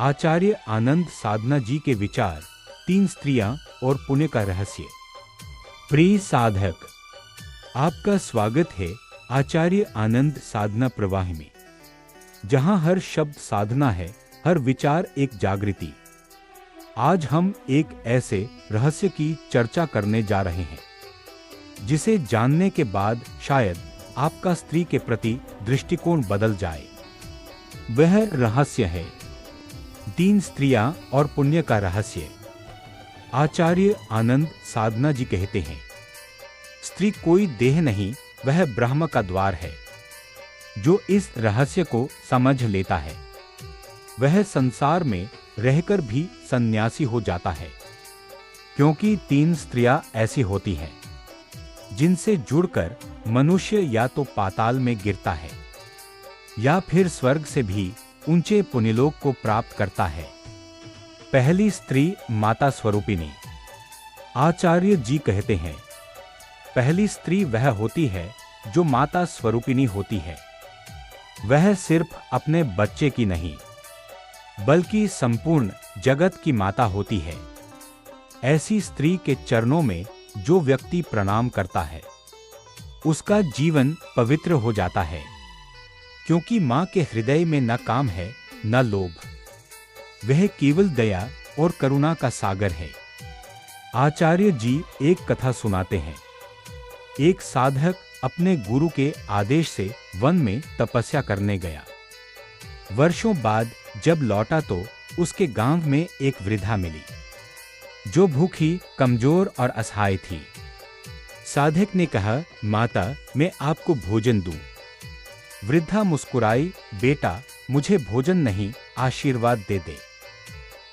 आचार्य आनंद साधना जी के विचार, 3 स्त्रियां और पुण्य का रहस्य। प्रिय साधक, आपका स्वागत है आचार्य आनंद साधना प्रवाह में, जहां हर शब्द साधना है, हर विचार एक जागृति। आज हम एक ऐसे रहस्य की चर्चा करने जा रहे हैं जिसे जानने के बाद शायद आपका स्त्री के प्रति दृष्टिकोण बदल जाए। वह रहस्य है 3 स्त्रियां और पुण्य का रहस्य। आचार्य आनंद साधना जी कहते हैं, स्त्री कोई देह नहीं, वह ब्रह्म का द्वार है। जो इस रहस्य को समझ लेता है वह संसार में रहकर भी सन्यासी हो जाता है, क्योंकि 3 स्त्रियां ऐसी होती हैं जिनसे जुड़कर मनुष्य या तो पाताल में गिरता है या फिर स्वर्ग से भी ऊंचे पुण्यलोक को प्राप्त करता है। पहली स्त्री माता स्वरूपिणी। आचार्य जी कहते हैं, पहली स्त्री वह होती है जो माता स्वरूपिणी होती है। वह सिर्फ अपने बच्चे की नहीं बल्कि संपूर्ण जगत की माता होती है। ऐसी स्त्री के चरणों में जो व्यक्ति प्रणाम करता है उसका जीवन पवित्र हो जाता है, क्योंकि मां के हृदय में न काम है न लोभ। वह केवल दया और करुणा का सागर है। आचार्य जी एक कथा सुनाते हैं। एक साधक अपने गुरु के आदेश से वन में तपस्या करने गया। वर्षों बाद जब लौटा तो उसके गांव में एक वृद्धा मिली जो भूखी, कमजोर और असहाय थी। साधक ने कहा, माता, मैं आपको भोजन दूं। वृद्धा मुस्कुराई, बेटा, मुझे भोजन नहीं, आशीर्वाद दे दे।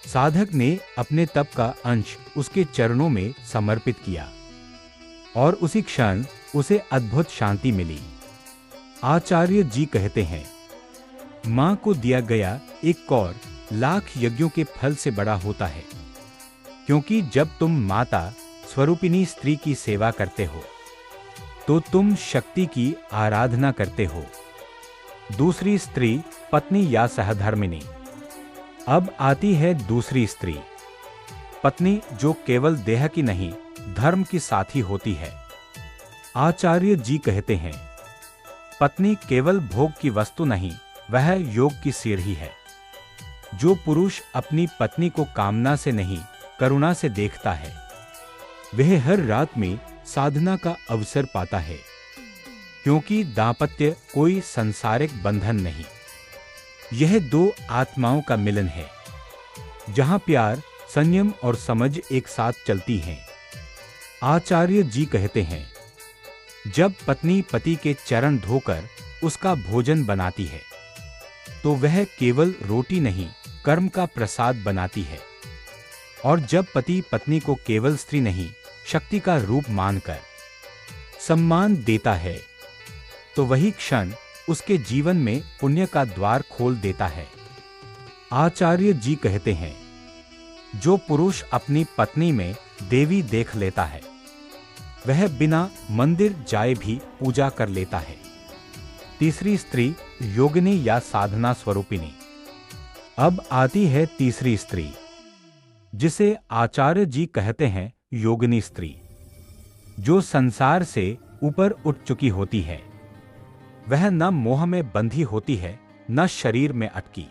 साधक ने अपने तप का अंश उसके चरणों में समर्पित किया और उसी क्षण उसे अद्भुत शांति मिली। आचार्य जी कहते हैं, मां को दिया गया एक कौर लाख यज्ञों के फल से बड़ा होता है, क्योंकि जब तुम माता स्वरूपिणी स्त्री की सेवा करते हो तो तुम शक्ति की आराधना करते हो। दूसरी स्त्री पत्नी या सहधर्मिणी। अब आती है दूसरी स्त्री, पत्नी, जो केवल देह की नहीं धर्म की साथी होती है। आचार्य जी कहते हैं, पत्नी केवल भोग की वस्तु नहीं, वह योग की सीढ़ी है। जो पुरुष अपनी पत्नी को कामना से नहीं करुणा से देखता है वह हर रात में साधना का अवसर पाता है, क्योंकि दाम्पत्य कोई सांसारिक बंधन नहीं, यह 2 आत्माओं का मिलन है जहां प्यार, संयम और समझ एक साथ चलती हैं। आचार्य जी कहते हैं, जब पत्नी पति के चरण धोकर उसका भोजन बनाती है तो वह केवल रोटी नहीं, कर्म का प्रसाद बनाती है। और जब पति पत्नी को केवल स्त्री नहीं, शक्ति का रूप मानकर सम्मान देता है तो वही क्षण उसके जीवन में पुण्य का द्वार खोल देता है। आचार्य जी कहते हैं, जो पुरुष अपनी पत्नी में देवी देख लेता है वह बिना मंदिर जाए भी पूजा कर लेता है। तीसरी स्त्री योगिनी या साधना स्वरूपिणी। अब आती है तीसरी स्त्री, जिसे आचार्य जी कहते हैं योगिनी स्त्री, जो संसार से ऊपर उठ चुकी होती है। वह न मोह में बंधी होती है न शरीर में अटकी।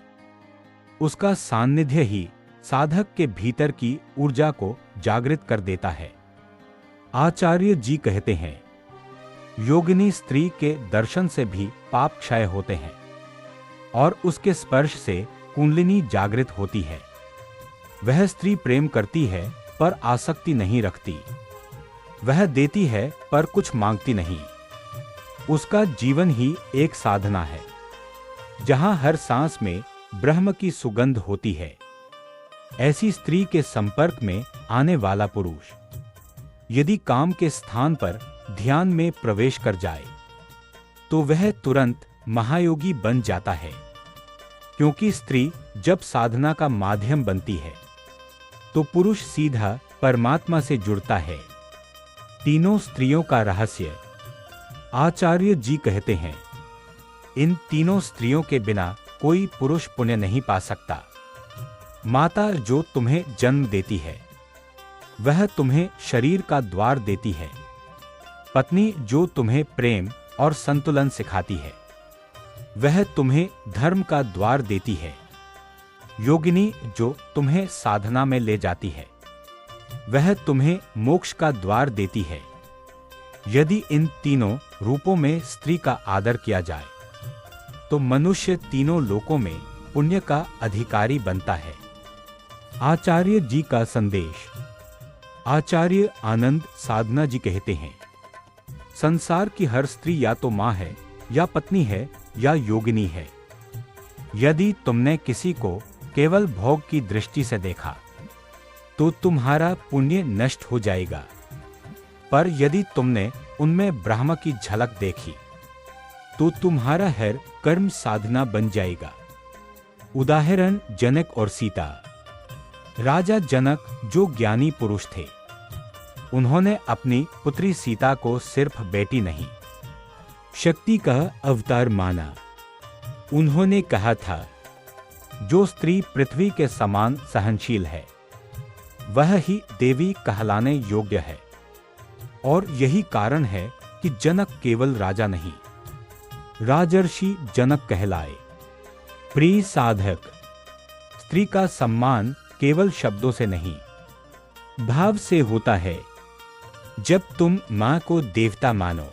उसका सान्निध्य ही साधक के भीतर की ऊर्जा को जागृत कर देता है। आचार्य जी कहते हैं, योगिनी स्त्री के दर्शन से भी पाप क्षय होते हैं और उसके स्पर्श से कुंडलिनी जागृत होती है। वह स्त्री प्रेम करती है पर आसक्ति नहीं रखती। वह देती है पर कुछ मांगती नहीं। उसका जीवन ही एक साधना है, जहां हर सांस में ब्रह्म की सुगंध होती है। ऐसी स्त्री के संपर्क में आने वाला पुरुष यदि काम के स्थान पर ध्यान में प्रवेश कर जाए तो वह तुरंत महायोगी बन जाता है, क्योंकि स्त्री जब साधना का माध्यम बनती है तो पुरुष सीधा परमात्मा से जुड़ता है। तीनों स्त्रियों का रहस्य। आचार्य जी कहते हैं, इन तीनों स्त्रियों के बिना कोई पुरुष पुण्य नहीं पा सकता। माता जो तुम्हें जन्म देती है वह तुम्हें शरीर का द्वार देती है। पत्नी जो तुम्हें प्रेम और संतुलन सिखाती है वह तुम्हें धर्म का द्वार देती है। योगिनी जो तुम्हें साधना में ले जाती है वह तुम्हें मोक्ष का द्वार देती है। यदि इन तीनों रूपों में स्त्री का आदर किया जाए तो मनुष्य तीनों लोकों में पुण्य का अधिकारी बनता है। आचार्य जी का संदेश। आचार्य आनंद साधना जी कहते हैं, संसार की हर स्त्री या तो मां है या पत्नी है या योगिनी है। यदि तुमने किसी को केवल भोग की दृष्टि से देखा तो तुम्हारा पुण्य नष्ट हो जाएगा, पर यदि तुमने उनमें ब्रह्म की झलक देखी तो तुम्हारा हर कर्म साधना बन जाएगा। उदाहरण जनक और सीता। राजा जनक जो ज्ञानी पुरुष थे, उन्होंने अपनी पुत्री सीता को सिर्फ बेटी नहीं, शक्ति का अवतार माना। उन्होंने कहा था, जो स्त्री पृथ्वी के समान सहनशील है वह ही देवी कहलाने योग्य है। और यही कारण है कि जनक केवल राजा नहीं, राजर्षि जनक कहलाए। प्रिय साधक, स्त्री का सम्मान केवल शब्दों से नहीं, भाव से होता है। जब तुम मां को देवता मानो,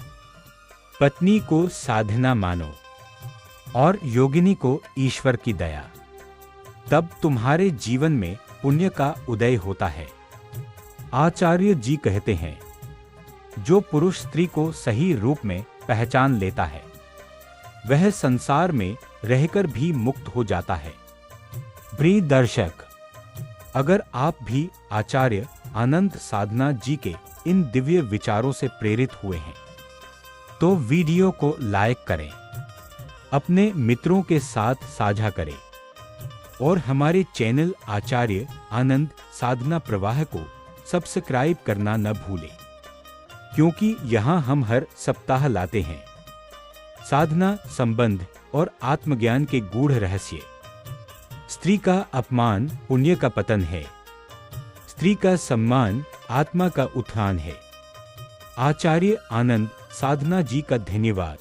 पत्नी को साधना मानो और योगिनी को ईश्वर की दया, तब तुम्हारे जीवन में पुण्य का उदय होता है। आचार्य जी कहते हैं, जो पुरुष स्त्री को सही रूप में पहचान लेता है वह संसार में रहकर भी मुक्त हो जाता है। प्रिय दर्शक, अगर आप भी आचार्य आनंद साधना जी के इन दिव्य विचारों से प्रेरित हुए हैं तो वीडियो को लाइक करें, अपने मित्रों के साथ साझा करें और हमारे चैनल आचार्य आनंद साधना प्रवाह को सब्सक्राइब करना न भूलें, क्योंकि यहाँ हम हर सप्ताह लाते हैं साधना, संबंध और आत्मज्ञान के गूढ़ रहस्य। स्त्री का अपमान पुण्य का पतन है, स्त्री का सम्मान आत्मा का उत्थान है। आचार्य आनंद साधना जी का धन्यवाद।